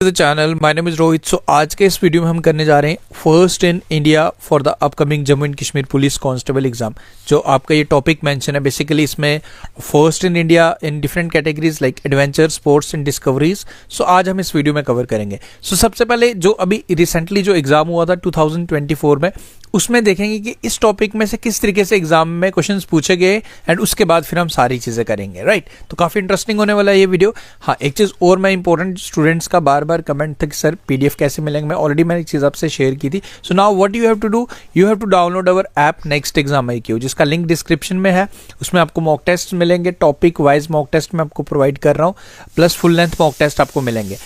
The channel my name is Rohit. So आज के इस वीडियो में हम करने जा रहे हैं first in India for the upcoming Jammu and Kashmir police constable exam. जो आपका ये टॉपिक मेंशन है बेसिकली इसमें first in India in different categories like adventure, sports and discoveries. So आज हम इस वीडियो में कवर करेंगे। सो सबसे पहले जो अभी रिसेंटली जो एग्जाम हुआ था 2024 में, उसमें देखेंगे कि इस टॉपिक में से किस तरीके से एग्जाम में क्वेश्चंस पूछे गए एंड उसके बाद फिर हम सारी चीजें करेंगे। राइट, तो काफी इंटरेस्टिंग होने वाला है ये वीडियो। हाँ, एक चीज और मैं इंपॉर्टेंट स्टूडेंट्स का बार बार कमेंट था कि सर पीडीएफ कैसे मिलेंगे, मैं ऑलरेडी मैंने एक चीज आपसे शेयर की थी। So now what you have to do, you have to download our app next exam IQ, जिसका लिंक डिस्क्रिप्शन में है। उसमें आपको मॉक टेस्ट मिलेंगे, टॉपिक वाइज मॉक टेस्ट मैं आपको प्रोवाइड कर रहा हूँ, plus full length mock test आपको मिलेंगे।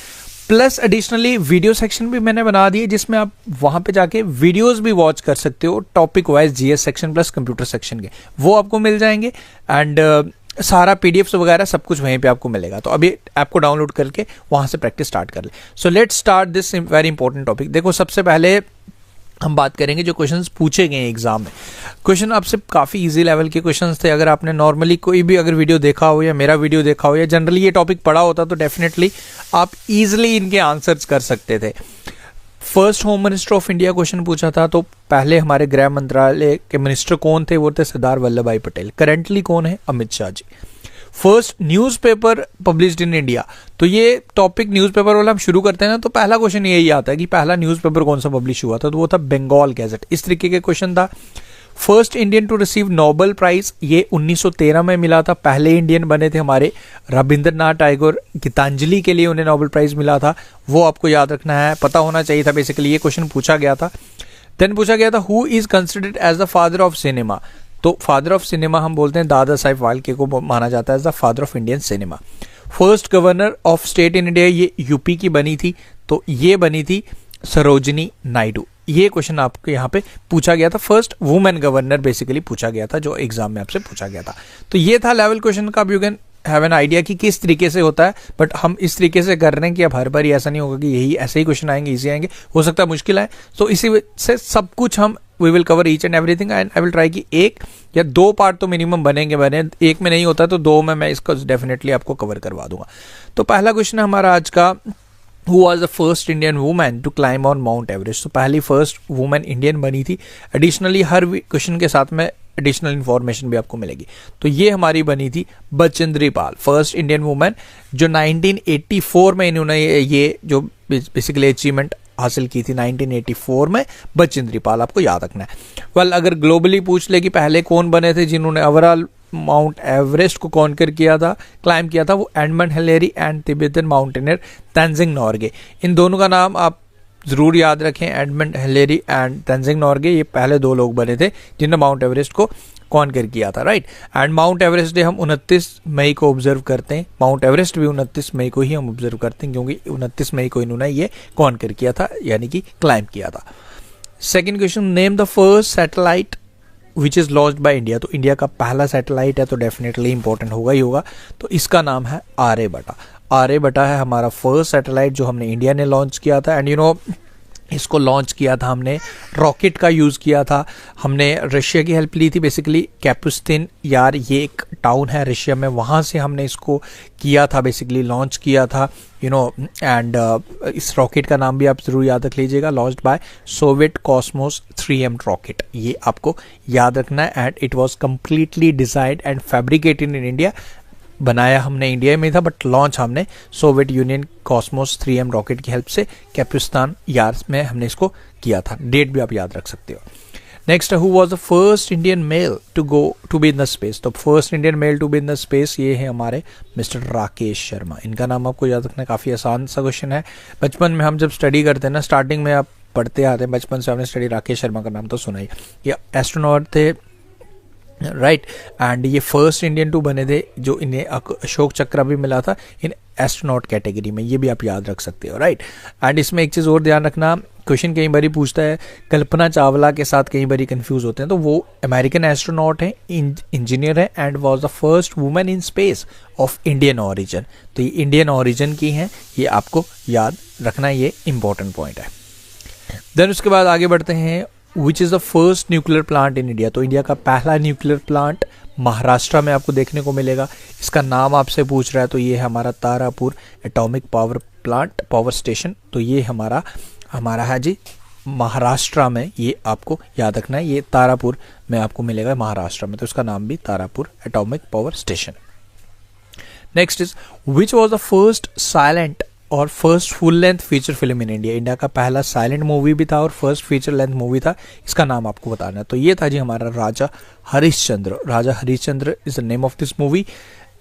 प्लस एडिशनली वीडियो सेक्शन भी मैंने बना दिए जिसमें आप वहां पे जाके वीडियोस भी वॉच कर सकते हो, topic wise GS section plus computer section के, वो आपको मिल जाएंगे। एंड सारा पीडीएफ वगैरह सब कुछ वहीं पे आपको मिलेगा। तो अभी ऐप को डाउनलोड करके वहां से प्रैक्टिस स्टार्ट कर ले। So let's start this very important topic. देखो, सबसे पहले हम बात करेंगे जो क्वेश्चंस पूछे गए एग्जाम में। क्वेश्चन आपसे काफ़ी इजी लेवल के क्वेश्चंस थे। अगर आपने नॉर्मली कोई भी अगर वीडियो देखा हो या मेरा वीडियो देखा हो या जनरली ये टॉपिक पढ़ा होता तो डेफिनेटली आप इजीली इनके आंसर्स कर सकते थे। First home minister of India question पूछा था, तो पहले हमारे गृह मंत्रालय के मिनिस्टर कौन थे? वो थे सरदार वल्लभ भाई पटेल। करेंटली कौन है? Amit Shah ji. First newspaper published in India, तो ये टॉपिक न्यूज़पेपर वाला हम शुरू करते हैं ना, तो पहला क्वेश्चन यही आता है कि पहला न्यूज़पेपर कौन सा पब्लिश हुआ था, तो वो था बंगाल गैजेट। इस तरीके के क्वेश्चन था। First Indian to receive Nobel prize, ये 1913 में मिला था। पहले इंडियन बने थे हमारे रविंद्रनाथ टैगोर, गीतांजलि के लिए उन्हें नोबेल प्राइज मिला था, वो आपको याद रखना है, पता होना चाहिए था। बेसिकली ये क्वेश्चन पूछा गया था। देन पूछा गया था who is considered as the father of cinema, तो फादर ऑफ सिनेमा हम बोलते हैं दादा साहेब फाल्के को माना जाता है as the father of Indian cinema. First governor of state in India, ये यूपी की बनी थी, तो ये बनी थी सरोजिनी नायडू। ये क्वेश्चन आपको यहाँ पे पूछा गया था। फर्स्ट वुमेन गवर्नर बेसिकली पूछा गया था, जो एग्जाम में आपसे पूछा गया था। तो ये था लेवल क्वेश्चन का। You can have an idea कि किस तरीके से होता है, बट हम इस तरीके से कर रहे हैं कि अब हर बार ऐसा नहीं होगा कि यही ऐसे ही क्वेश्चन आएंगे, इजी आएंगे, हो सकता है मुश्किल आए। तो इसी से सब कुछ हम we will cover each and everything and I will try कि एक या दो पार्ट तो मिनिमम बने, एक में नहीं होता तो दो में मैं इसको डेफिनेटली आपको कवर करवा दूंगा। तो पहला क्वेश्चन है हमारा आज का, Who was the first Indian woman to climb on Mount Everest? तो पहली फर्स्ट वुमेन इंडियन बनी थी। एडिशनली हर क्वेश्चन के साथ में एडिशनल इन्फॉर्मेशन भी आपको मिलेगी। तो ये हमारी बनी थी Bachendri Pal, first Indian women, जो 1984 में इन्होंने ये जो बेसिकली अचीवमेंट हासिल की थी 1984 में, बचेंद्री पाल आपको याद रखना है। वेल, अगर ग्लोबली पूछ ले कि पहले कौन बने थे जिन्होंने ओवरऑल माउंट एवरेस्ट को कॉन्कर किया था, क्लाइम किया था, वो Edmund Hillary and Tibetan mountaineer Tenzing Norgay. इन दोनों का नाम आप जरूर याद रखें, Edmund Hillary and Tenzing Norgay. ये पहले दो लोग बने थे जिन्होंने माउंट एवरेस्ट को कॉन्कर किया था। Right, and mount Everest day हम 29 मई को ऑब्जर्व करते हैं। माउंट एवरेस्ट भी 29 मई को ही हम ऑब्जर्व करते हैं, क्योंकि 29 मई को इन्होंने ये कॉन्कर किया था, यानी कि क्लाइम किया था। Second question, name the first satellite which is launched by India, तो इंडिया का पहला सैटेलाइट है तो डेफिनेटली इंपॉर्टेंट होगा ही होगा। तो इसका नाम है आर्यभट्टा। आर्यभट्टा है हमारा फर्स्ट सैटेलाइट जो हमने इंडिया ने लॉन्च किया था। एंड यू नो, इसको लॉन्च किया था हमने, रॉकेट का यूज़ किया था हमने, रशिया की हेल्प ली थी। बेसिकली कैपुस्टिन यार ये एक टाउन है रशिया में, वहाँ से हमने इसको किया था, बेसिकली लॉन्च किया था, यू नो। एंड इस रॉकेट का नाम भी आप जरूर याद रख लीजिएगा, launched by Soviet Cosmos 3M rocket, ये आपको याद रखना है। And it was completely designed and fabricated in India, बनाया हमने इंडिया में था बट लॉन्च हमने Soviet union Cosmos 3M rocket की हेल्प से कैपुस्तान यार में हमने इसको किया था। डेट भी आप याद रख सकते हो। Next, who was the first Indian male to go to be in the space, तो first Indian male to be in the space ये है हमारे मिस्टर राकेश शर्मा। इनका नाम आपको याद रखना, काफ़ी आसान सा क्वेश्चन है। बचपन में हम जब स्टडी करते हैं ना, स्टार्टिंग में आप पढ़ते आते हैं, बचपन से हमने स्टडी, राकेश शर्मा का नाम तो सुना ही। ये एस्ट्रोनॉट थे, राइट, एंड ये फर्स्ट इंडियन टू बने थे जो इन्हें अशोक चक्र भी मिला था इन एस्ट्रोनॉट कैटेगरी में, ये भी आप याद रख सकते हो। राइट, एंड इसमें एक चीज़ और ध्यान रखना, क्वेश्चन कई बार पूछता है कल्पना चावला के साथ, कई बार कंफ्यूज होते हैं, तो वो अमेरिकन एस्ट्रोनॉट है, इंजीनियर है and was the first women in space of Indian origin. तो ये इंडियन ओरिजिन की हैं, ये आपको याद रखना, ये इंपॉर्टेंट पॉइंट है। देन उसके बाद आगे बढ़ते हैं, which is the first nuclear plant in India, तो इंडिया का पहला न्यूक्लियर प्लांट महाराष्ट्र में आपको देखने को मिलेगा। इसका नाम आपसे पूछ रहा है तो ये है हमारा Tarapur atomic power plant power station, तो ये हमारा है जी महाराष्ट्र में, ये आपको याद रखना है, ये तारापुर में आपको मिलेगा महाराष्ट्र में, तो इसका नाम भी Tarapur atomic power station. Next is which was the first silent और first full length feature film in India. India का पहला साइलेंट मूवी भी था और फर्स्ट फीचर लेंथ मूवी था, इसका नाम आपको बताना है। तो ये था जी हमारा Raja Harishchandra. Raja Harishchandra is the name of this movie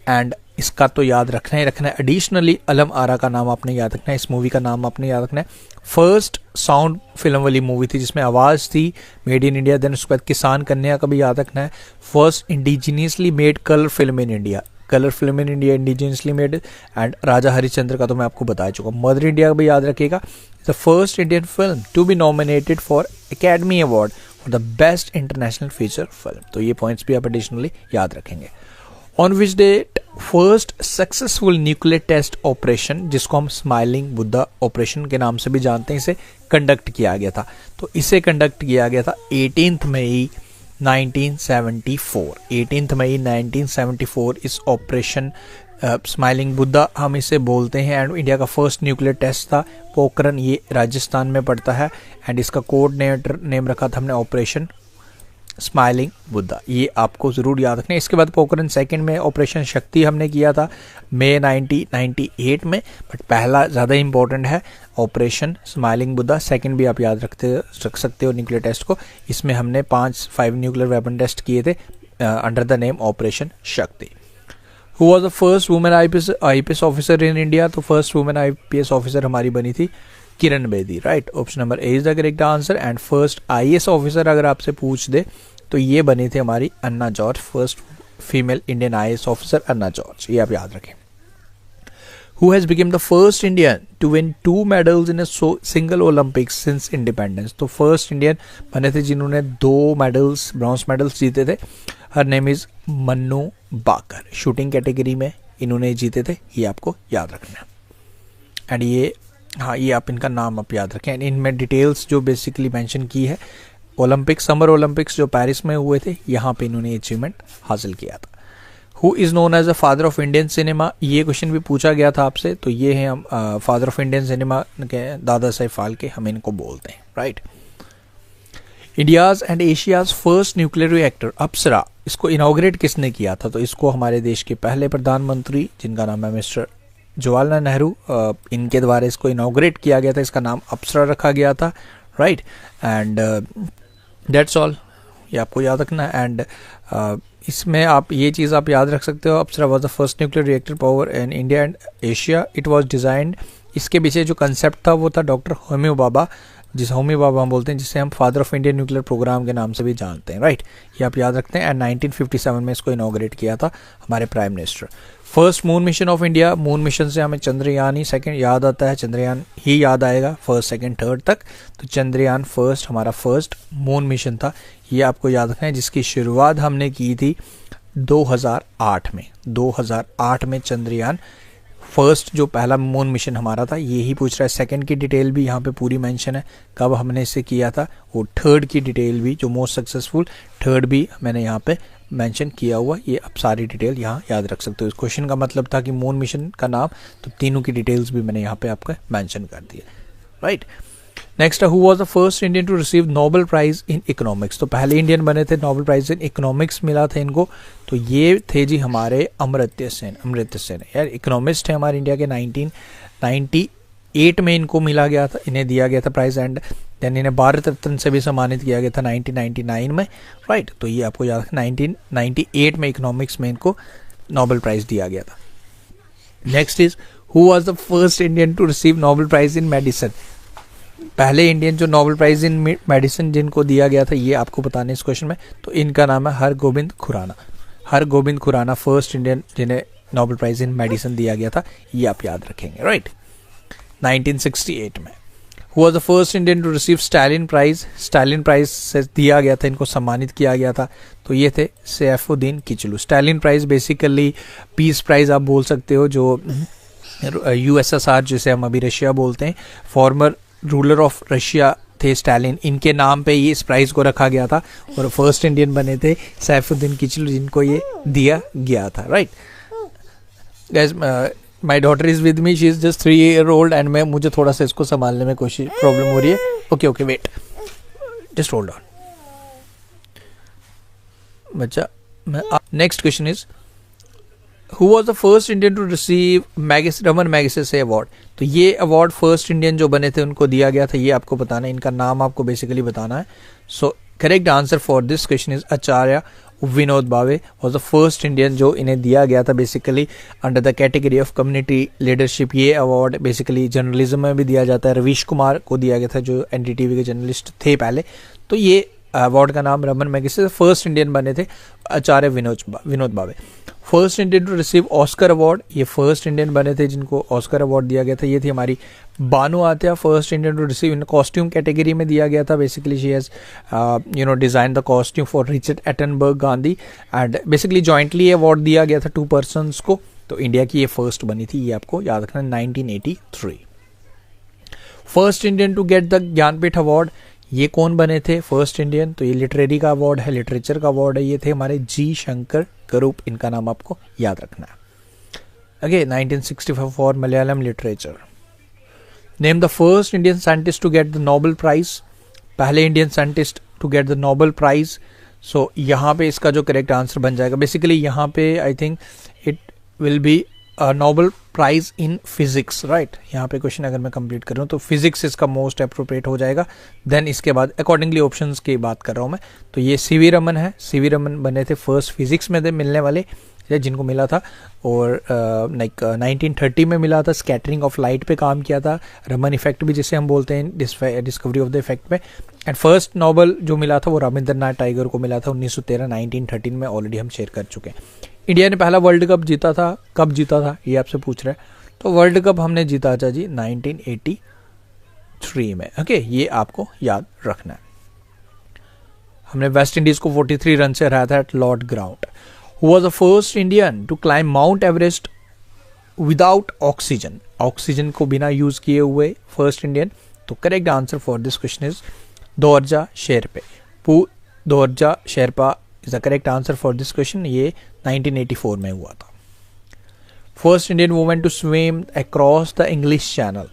and इसका तो याद रखना ही रखना है। एडिशनली अलम आरा का नाम आपने याद रखना है, इस मूवी का नाम आपने याद रखना है। फर्स्ट साउंड फिल्म वाली मूवी थी जिसमें आवाज़ थी, मेड इन इंडिया। देन उसके बाद किसान कन्या का भी याद रखना है। First indigenously made colour film in India, colour film in India indigenously made. And Raja Harishchandra का तो मैं आपको बता चुका। मदर इंडिया का भी याद रखिएगा, the first Indian film to be nominated for Academy Award for the best international feature film. तो ये पॉइंट्स भी आप एडिशनली याद रखेंगे। On which date first successful nuclear test operation, जिसको हम स्माइलिंग बुद्धा ऑपरेशन के नाम से भी जानते हैं, इसे कंडक्ट किया गया था। तो इसे कंडक्ट किया गया था 18 मई 1974। 18 मई 1974 इस ऑपरेशन स्माइलिंग बुद्धा हम इसे बोलते हैं। एंड इंडिया का फर्स्ट न्यूक्लियर टेस्ट था पोखरण, ये राजस्थान में पड़ता है। एंड इसका कोड नेम रखा था हमने ऑपरेशन स्माइलिंग बुद्धा, ये आपको जरूर याद रखना है। इसके बाद पोखरण सेकंड में ऑपरेशन शक्ति हमने किया था मई 1998 में, बट पहला ज़्यादा इंपॉर्टेंट है ऑपरेशन स्माइलिंग बुद्धा। सेकंड भी आप याद रख सकते हो न्यूक्लियर टेस्ट को। इसमें हमने 5 न्यूक्लियर वेपन टेस्ट किए थे under the name operation Shakti. Who was the first women IPS officer in India. तो फर्स्ट वुमेन आईपीएस ऑफिसर हमारी बनी थी Kiran Bedi, right. Option number A is the correct answer. And first IAS officer अगर आपसे पूछ दे तो ये बनी थी हमारी Anna George, first female Indian IAS officer Anna George, ये आप याद रखें। Who has become the first Indian to win 2 medals in a single Olympics since independence. तो फर्स्ट इंडियन बने थे जिन्होंने 2 मेडल्स, ब्रॉन्ज मेडल्स जीते थे। Her name is Manu Bhaker, shooting category में इन्होंने जीते थे, ये आपको याद रखना है। एंड ये हाँ, ये आप इनका नाम आप याद रखें। एंड इनमें डिटेल्स जो बेसिकली मेंशन की है, ओलंपिक्स, समर ओलंपिक्स जो पेरिस में हुए थे, यहाँ पे इन्होंने अचीवमेंट हासिल किया था। Who is known as a father of Indian cinema, ये क्वेश्चन भी पूछा गया था आपसे। तो ये हैं हम फादर ऑफ इंडियन सिनेमा के दादा साहेब फाल्के, हम इनको बोलते हैं, right. India's and Asia's first nuclear reactor Apsara, इसको इनॉग्रेट किसने किया था। तो इसको हमारे देश के पहले प्रधानमंत्री, जिनका नाम है मिस्टर जवाहरलाल नेहरू, इनके द्वारा इसको इनॉग्रेट किया गया था। इसका नाम अप्सरा रखा गया था, राइट। एंड दैट्स ऑल, ये आपको याद रखना है। एंड इसमें आप ये चीज़ आप याद रख सकते हो, Apsara was the first nuclear reactor power in India and Asia. It was designed, इसके पीछे जो कंसेप्ट था वो था डॉक्टर होमी भाभा, जिसे होमी भाभा हम बोलते हैं, जिसे हम father of Indian nuclear programme के नाम से भी जानते हैं, राइट। ये आप याद रखते हैं। एंड 1957 में इसको इनॉग्रेट किया था हमारे prime minister. First moon mission of India, moon mission से हमें चंद्रयान ही सेकंड याद आता है, चंद्रयान ही याद आएगा फर्स्ट सेकंड थर्ड तक। तो चंद्रयान फर्स्ट हमारा फर्स्ट मून मिशन था, ये आपको याद रखना है, जिसकी शुरुआत हमने की थी 2008 में। 2008 में चंद्रयान फर्स्ट जो पहला मून मिशन हमारा था, ये ही पूछ रहा है। सेकंड की डिटेल भी यहाँ पे पूरी मेंशन है, कब हमने इसे किया था। वो थर्ड की डिटेल भी, जो मोस्ट सक्सेसफुल थर्ड भी मैंने यहाँ पे मेंशन किया हुआ, ये आप सारी डिटेल यहाँ याद रख सकते हो। इस क्वेश्चन का मतलब था कि मून मिशन का नाम, तो तीनों की डिटेल्स भी मैंने यहाँ पे आपको मेंशन कर दिया, right. Next, who was the first Indian to receive Nobel prize in economics. तो पहले इंडियन बने थे, नोबेल प्राइज इन इकोनॉमिक्स मिला था इनको। तो ये थे जी हमारे अमर्त्य सेन यार, इकोनॉमिस्ट है हमारे इंडिया के। 1998 में इनको मिला गया था, इन्हें दिया गया था प्राइज। एंड देन इन्हें भारत रत्न से भी सम्मानित किया गया था 1999 में, राइट। तो ये आपको याद है, 1998 में इकोनॉमिक्स में इनको नोबेल प्राइज दिया गया था। Next is who was the first Indian to receive Nobel prize in medicine. पहले इंडियन जो नोबेल प्राइज इन मेडिसिन जिनको दिया गया था, ये आपको बताने इस क्वेश्चन में। तो इनका नाम है हरगोबिंद खुराना। हरगोबिंद खुराना फर्स्ट इंडियन जिन्हें नोबेल प्राइज इन मेडिसिन दिया गया था, ये आप याद रखेंगे, राइट। 1968 में who was the first Indian to receive Stalin prize. Stalin prize से दिया गया था, इनको सम्मानित किया गया था। तो ये थे Saifuddin Kitchlew. Stalin prize basically peace prize आप बोल सकते हो, जो यूएसएसआर जिसे हम अभी रशिया बोलते हैं, फॉर्मर रूलर ऑफ रशिया थे स्टालिन, इनके नाम पे ये इस प्राइज को रखा गया था। और फर्स्ट इंडियन बने थे सैफुद्दीन किचलू, जिनको ये दिया गया था, right. Guys my daughter is with me, she is just 3 year old and मैं मुझे थोड़ा सा इसको संभालने में कोशिश प्रॉब्लम हो रही है. Okay wait, just hold on बच्चा. Next question is who was the first Indian to receive Raman Magsaysay award. तो ये अवार्ड फर्स्ट इंडियन जो बने थे उनको दिया गया था, ये आपको बताना है, इनका नाम आपको बेसिकली बताना है. So correct answer for this question is Acharya Vinod Bhave was the first Indian जो इन्हें दिया गया था basically under the category of community leadership. ये अवार्ड बेसिकली जर्नलिज्म में भी दिया जाता है. रवीश कुमार को दिया गया था जो एनडीटीवी के जर्नलिस्ट थे पहले. तो ये अवार्ड का नाम रमन मैगसेसे, फर्स्ट इंडियन बने थे Acharya Vinod Bhave. First Indian to receive Oscar award, ये फर्स्ट इंडियन बने थे जिनको ऑस्कर अवार्ड दिया गया था, ये थी हमारी Bhanu Athaiya. First Indian to receive in costume category में दिया गया था. Basically she has design the costume for Richard Attenborough Gandhi and basically jointly ये अवार्ड दिया गया था 2 persons को. तो इंडिया की ये फर्स्ट बनी थी, ये आपको याद रखना. 1983 first Indian to get the Jnanpith award, ये कौन बने थे फर्स्ट इंडियन. तो ये लिटरेरी का अवार्ड है, लिटरेचर का अवार्ड है. ये थे हमारे जी शंकर करूप, इनका नाम आपको याद रखना है. Okay 1965 for Malayalam literature. Name the first Indian scientist to get the Nobel prize, पहले Indian scientist to get the Nobel prize. So यहाँ पे इसका जो करेक्ट आंसर बन जाएगा बेसिकली यहाँ पे I think it will be Nobel prize in physics, right. यहाँ पे क्वेश्चन अगर मैं कंप्लीट कर रहा हूँ तो फिजिक्स इसका मोस्ट अप्रोप्रिएट हो जाएगा. देन इसके बाद अकॉर्डिंगली ऑप्शंस की बात कर रहा हूँ मैं. तो ये सीवी रमन है, सीवी रमन बने थे फर्स्ट फिजिक्स में थे मिलने वाले, जिनको मिला था. और 1930 में मिला था, स्कैटरिंग ऑफ लाइट पे काम किया था, रमन इफेक्ट भी जिसे हम बोलते हैं, डिस्कवरी ऑफ द इफेक्ट पे. एंड फर्स्ट नोबेल जो मिला था वो रविंद्रनाथ टैगोर को मिला था 1913 1913 में, ऑलरेडी हम शेयर कर चुके हैं. इंडिया ने पहला वर्ल्ड कप जीता था, कब जीता था ये आपसे पूछ रहे हैं. तो वर्ल्ड कप हमने जीता था जी 1983 में. ओके ये आपको याद रखना है. हमने वेस्ट इंडीज को 43 रन से हराया था at Lord ground. Who was the first Indian to climb Mount Everest without oxygen, oxygen को बिना यूज किए हुए फर्स्ट इंडियन. तो correct answer for this question is Dorje Sherpa. Dorje Sherpa is the correct answer for this question. ये 1984 में हुआ था. First Indian women to swim across the English Channel,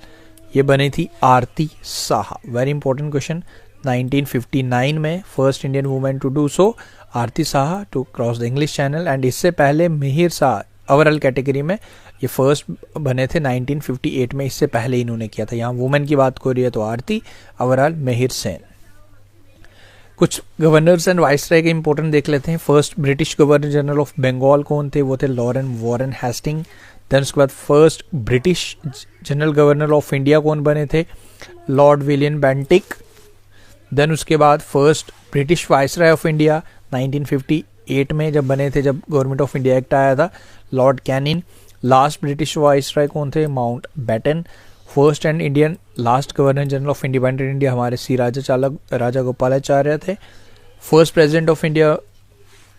ये बनी थी Aarti Saha. Very important question. 1959 में first Indian women to do so, Arati Saha to cross the English channel. And इससे पहले मिहिर शाह ओवरऑल कैटेगरी में ये फर्स्ट बने थे 1958 में, इससे पहले इन्होंने किया था. यहाँ वुमेन की बात हो रही है तो आरती, ओवरऑल मिहिर सेन. कुछ गवर्नर्स एंड वाइसराय के इंपॉर्टेंट देख लेते हैं. First British governor general of Bengal कौन थे, वो थे लॉरेन वॉरेन हेस्टिंग. देन उसके बाद first British general governor of India कौन बने थे, लॉर्ड विलियम बेंटिक. देन उसके बाद first British viceroy of India 1958 में जब बने थे, जब गवर्नमेंट ऑफ इंडिया एक्ट आया था, Lord Canning. Last British viceroy कौन थे, Mountbatten. First and Indian last governor general of independent India हमारे सी राजा गोपालाचार्य थे. First president of India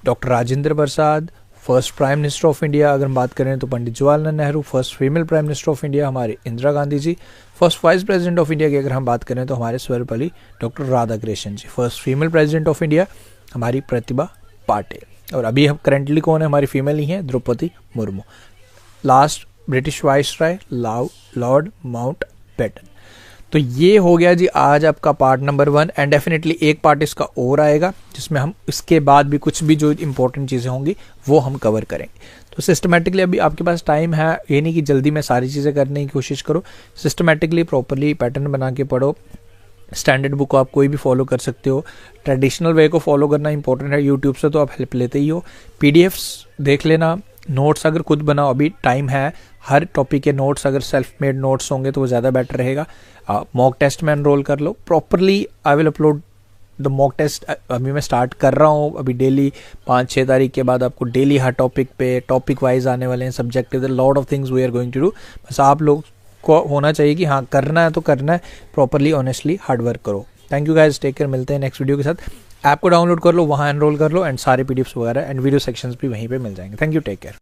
doctor Rajendra Prasad. First prime minister of India अगर हम बात करें तो Pandit Jawaharlal Nehru. First female prime minister of India हमारे Indira Gandhi ji. First vice president of India की अगर हम बात करें तो हमारे Sarvepalli doctor Radhakrishnan ji. First female president of India हमारी प्रतिभा पाटिल. और अभी हम करंटली कौन है, हमारी फीमेल ही है, Draupadi Murmu. Last British viceroy lord Mountbatten. तो ये हो गया जी आज आपका पार्ट नंबर 1. एंड डेफिनेटली एक पार्ट इसका और आएगा जिसमें हम इसके बाद भी कुछ भी जो इंपॉर्टेंट चीज़ें होंगी वो हम कवर करेंगे. तो सिस्टमेटिकली अभी आपके पास टाइम है, ये नहीं कि जल्दी में सारी चीज़ें करने की कोशिश करो. सिस्टमेटिकली प्रॉपरली पैटर्न बना के पढ़ो. स्टैंडर्ड बुक को आप कोई भी फॉलो कर सकते हो. ट्रेडिशनल वे को फॉलो करना इंपॉर्टेंट है. यूट्यूब से तो आप हेल्प लेते ही हो. पीडीएफ्स देख लेना, नोट्स अगर खुद बनाओ, अभी टाइम है. हर टॉपिक के नोट्स अगर सेल्फ मेड नोट्स होंगे तो वो ज़्यादा बेटर रहेगा. मॉक टेस्ट में एनरोल कर लो properly. I will upload the mock test. अभी मैं स्टार्ट कर रहा हूँ. अभी डेली 5-6 तारीख के बाद आपको डेली हर टॉपिक पे टॉपिक वाइज आने वाले हैं. Subjective lot of things we are going to do. बस आप लोग को होना चाहिए कि हाँ करना है तो करना है. प्रॉपरली ऑनेस्टली हार्ड वर्क करो. Thank you guys, take care. मिलते हैं नेक्स्ट वीडियो के साथ. ऐप को डाउनलोड कर लो, वहाँ एनरोल कर लो एंड सारे पीडीएफ्स वगैरह एंड वीडियो सेक्शंस भी वहीं पे मिल जाएंगे. Thank you, take care.